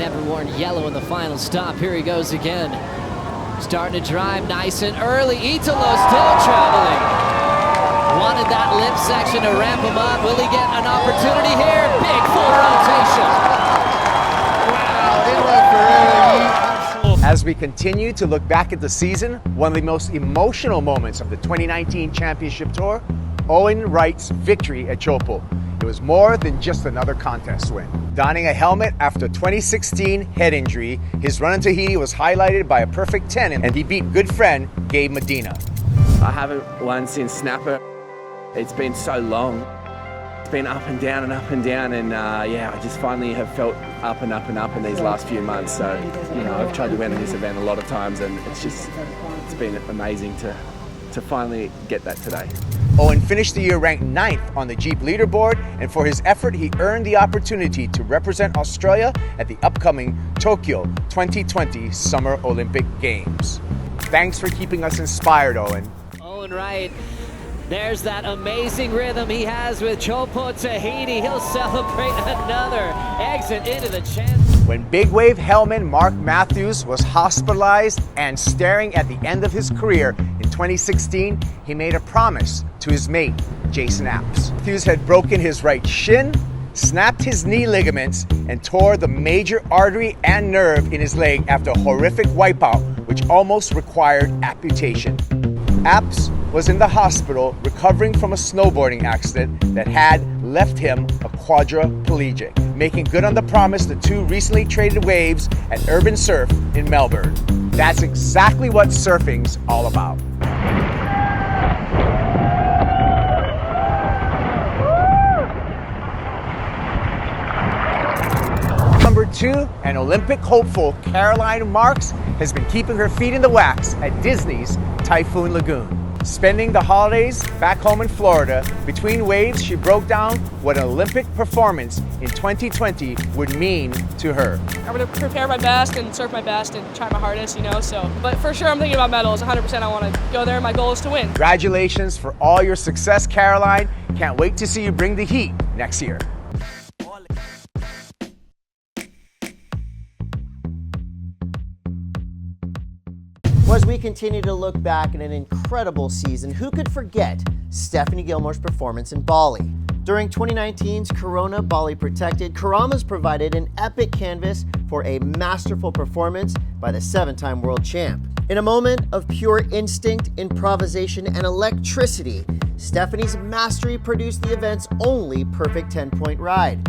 never worn yellow in the final stop. Here he goes again. Starting to drive nice and early. Italo still traveling. Wanted that lip section to ramp him up. Will he get an opportunity here? Big full rotation. Wow, as we continue to look back at the season, one of the most emotional moments of the 2019 Championship Tour, Owen Wright's victory at Chopo. It was more than just another contest win. Donning a helmet after a 2016 head injury, his run in Tahiti was highlighted by a perfect 10, and he beat good friend Gabe Medina. I haven't won since Snapper. It's been so long. It's been up and down, and yeah, I just finally have felt up and up and up in these last few months. So, you know, I've tried to win in this event a lot of times, and it's been amazing to finally get that today. Owen finished the year ranked 9th on the Jeep leaderboard, and for his effort, he earned the opportunity to represent Australia at the upcoming Tokyo 2020 Summer Olympic Games. Thanks for keeping us inspired, Owen. Owen Wright, there's that amazing rhythm he has with Chopo Tahiti. He'll celebrate another exit into the chance. When big wave hellman Mark Matthews was hospitalized and staring at the end of his career in 2016, he made a promise to his mate, Jason Apps. Matthews had broken his right shin, snapped his knee ligaments, and tore the major artery and nerve in his leg after a horrific wipeout, which almost required amputation. Apps was in the hospital recovering from a snowboarding accident that had left him a quadriplegic. Making good on the promise, the two recently traded waves at Urban Surf in Melbourne. That's exactly what surfing's all about. Number 2, an Olympic hopeful, Caroline Marks, has been keeping her feet in the wax at Disney's Typhoon Lagoon. Spending the holidays back home in Florida, between waves, she broke down what an Olympic performance in 2020 would mean to her. I'm going to prepare my best and surf my best and try my hardest, you know, so. But for sure, I'm thinking about medals. 100% I want to go there. My goal is to win. Congratulations for all your success, Caroline. Can't wait to see you bring the heat next year. As we continue to look back at an incredible season, who could forget Stephanie Gilmore's performance in Bali? During 2019's Corona Bali Protected, Karamas provided an epic canvas for a masterful performance by the 7-time world champ. In a moment of pure instinct, improvisation, and electricity, Stephanie's mastery produced the event's only perfect 10-point ride.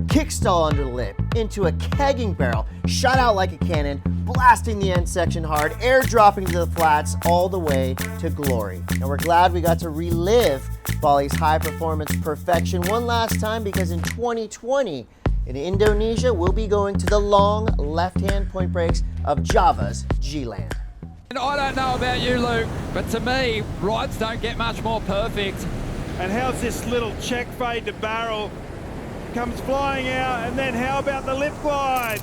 Kickstall under the lip, into a kegging barrel, shot out like a cannon, blasting the end section hard, airdropping to the flats all the way to glory. And we're glad we got to relive Bali's high performance perfection one last time, because in 2020 in Indonesia, we'll be going to the long left-hand point breaks of Java's G-Land. And I don't know about you, Luke, but to me, rides don't get much more perfect. And how's this little check fade to barrel? Comes flying out, and then how about the lip glide?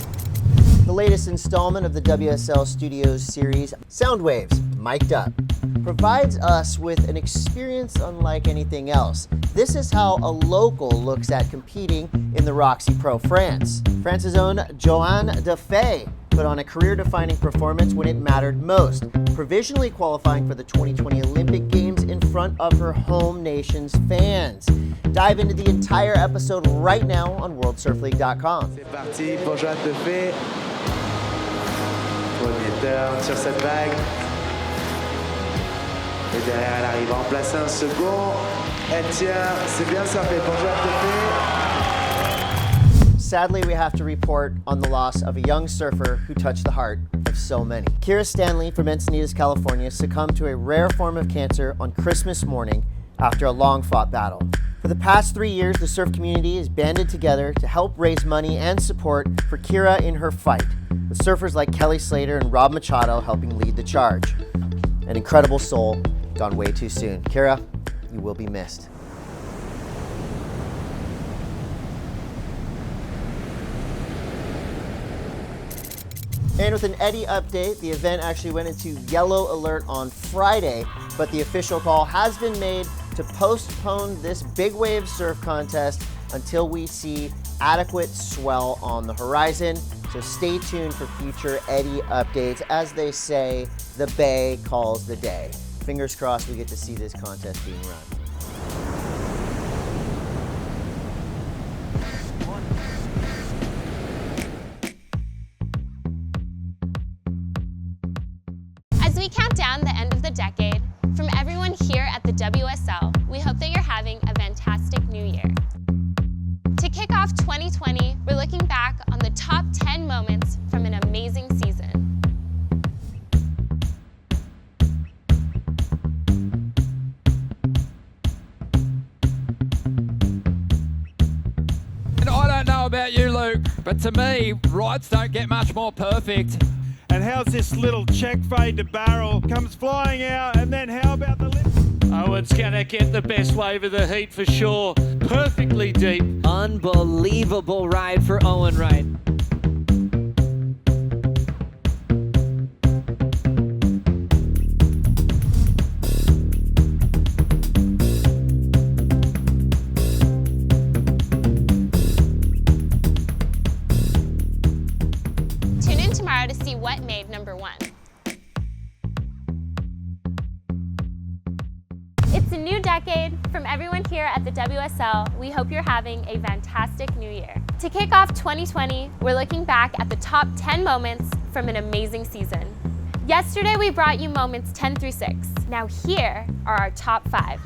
The latest installment of the WSL Studios series, Soundwaves, Mic'd Up, provides us with an experience unlike anything else. This is how a local looks at competing in the Roxy Pro France. France's own JOHANNE DEFAY put on a career-defining performance when it mattered most, provisionally qualifying for the 2020 Olympic Games in front of her home nation's fans. Dive into the entire episode right now on WorldSurfLeague.com. C'est parti pour JOHANNE DEFAY. Premier turn sur cette vague. Et derrière, elle arrive à en placer un second. Elle tient, c'est bien surfé pour JOHANNE DEFAY. Sadly, we have to report on the loss of a young surfer who touched the heart of so many. Kira Stanley from Encinitas, California, succumbed to a rare form of cancer on Christmas morning after a long-fought battle. For the past 3 years, the surf community has banded together to help raise money and support for Kira in her fight, with surfers like Kelly Slater and Rob Machado helping lead the charge. An incredible soul gone way too soon. Kira, you will be missed. And with an Eddie update, the event actually went into yellow alert on Friday, but the official call has been made to postpone this big wave surf contest until we see adequate swell on the horizon. So stay tuned for future Eddie updates. As they say, the Bay calls the day. Fingers crossed we get to see this contest being run. As we count down the end of the decade, from everyone here at the WSL, we hope that you're having a fantastic new year. To kick off 2020, we're looking back on the top 10 moments from an amazing season. And I don't know about you, Luke, but to me, rides don't get much more perfect. And how's this little check fade to barrel? Comes flying out, and then how about the lip? Owen's gonna get the best wave of the heat for sure. Perfectly deep. Unbelievable ride for Owen Wright. Tune in tomorrow to see what made number 1. It's a new decade. From everyone here at the WSL, we hope you're having a fantastic new year. To kick off 2020, we're looking back at the top 10 moments from an amazing season. Yesterday, we brought you moments 10 through 6. Now here are our top 5.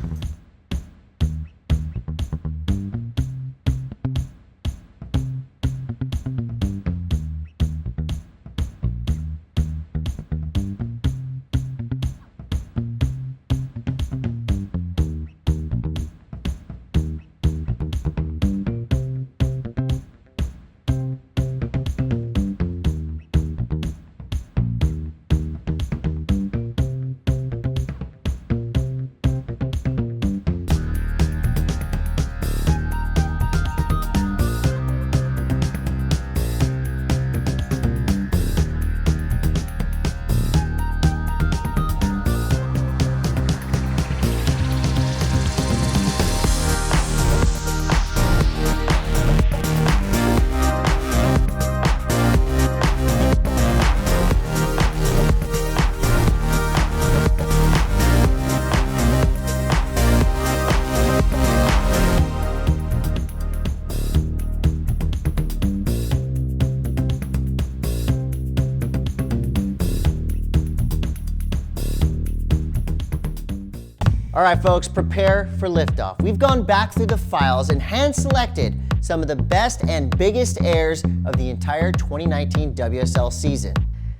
All right, folks, prepare for liftoff. We've gone back through the files and hand-selected some of the best and biggest airs of the entire 2019 WSL season.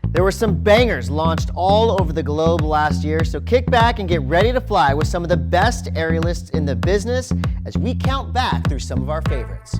There were some bangers launched all over the globe last year, so kick back and get ready to fly with some of the best aerialists in the business as we count back through some of our favorites.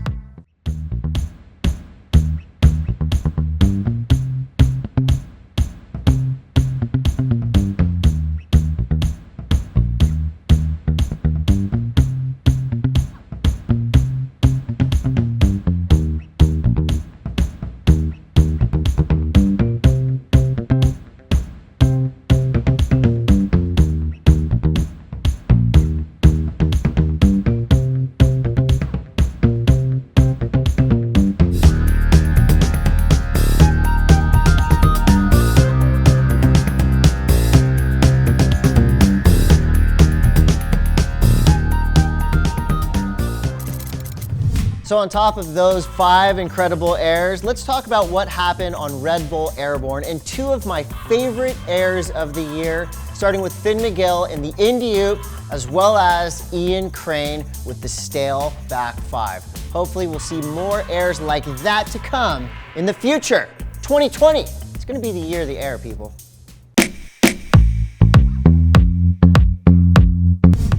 So on top of those 5 incredible airs, let's talk about what happened on Red Bull Airborne and 2 of my favorite airs of the year, starting with Finn McGill in the Indy-Oop, as well as Ian Crane with the Stale Back 5. Hopefully we'll see more airs like that to come in the future. 2020, it's gonna be the year of the air, people.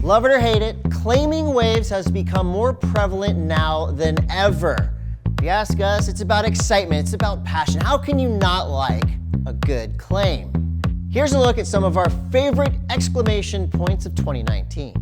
Love it or hate it, claiming waves has become more prevalent now than ever. If you ask us, it's about excitement, it's about passion. How can you not like a good claim? Here's a look at some of our favorite exclamation points of 2019.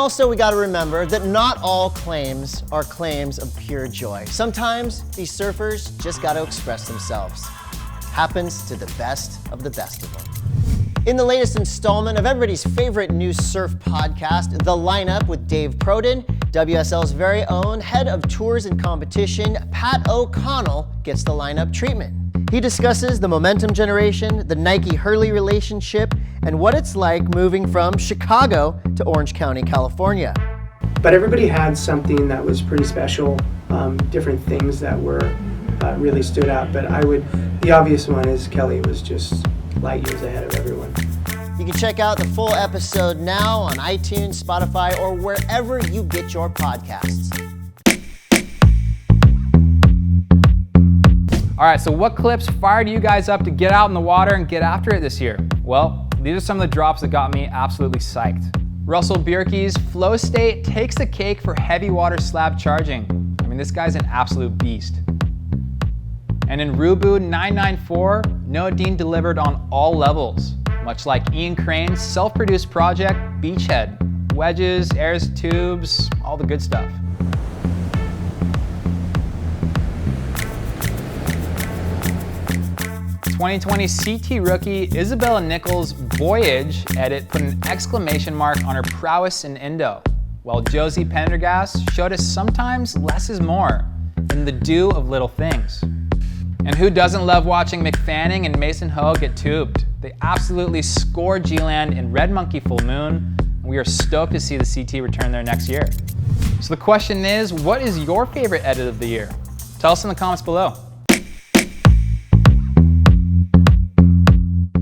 also, we got to remember that not all claims are claims of pure joy. Sometimes these surfers just got to express themselves. Happens to the best of them. In the latest installment of everybody's favorite new surf podcast, The Lineup with Dave Proden, WSL's very own head of tours and competition, Pat O'Connell, gets the lineup treatment. He discusses the momentum generation, the Nike-Hurley relationship, and what it's like moving from Chicago to Orange County, California. But everybody had something that was pretty special, different things that were really stood out. But the obvious one is Kelly was just light years ahead of everyone. You can check out the full episode now on iTunes, Spotify, or wherever you get your podcasts. All right, so what clips fired you guys up to get out in the water and get after it this year? Well, these are some of the drops that got me absolutely psyched. Russell Bjerke's flow state takes the cake for heavy water slab charging. I mean, this guy's an absolute beast. And in Rubu 994, Noah Dean delivered on all levels, much like Ian Crane's self-produced project, Beachhead. Wedges, airs, tubes, all the good stuff. 2020 CT rookie Isabella Nichols' Voyage edit put an exclamation mark on her prowess in Indo, while Josie Pendergast showed us sometimes less is more in the do of little things. And who doesn't love watching McFanning and Mason Ho get tubed? They absolutely scored G-Land in Red Monkey Full Moon, and we are stoked to see the CT return there next year. So the question is, what is your favorite edit of the year? Tell us in the comments below.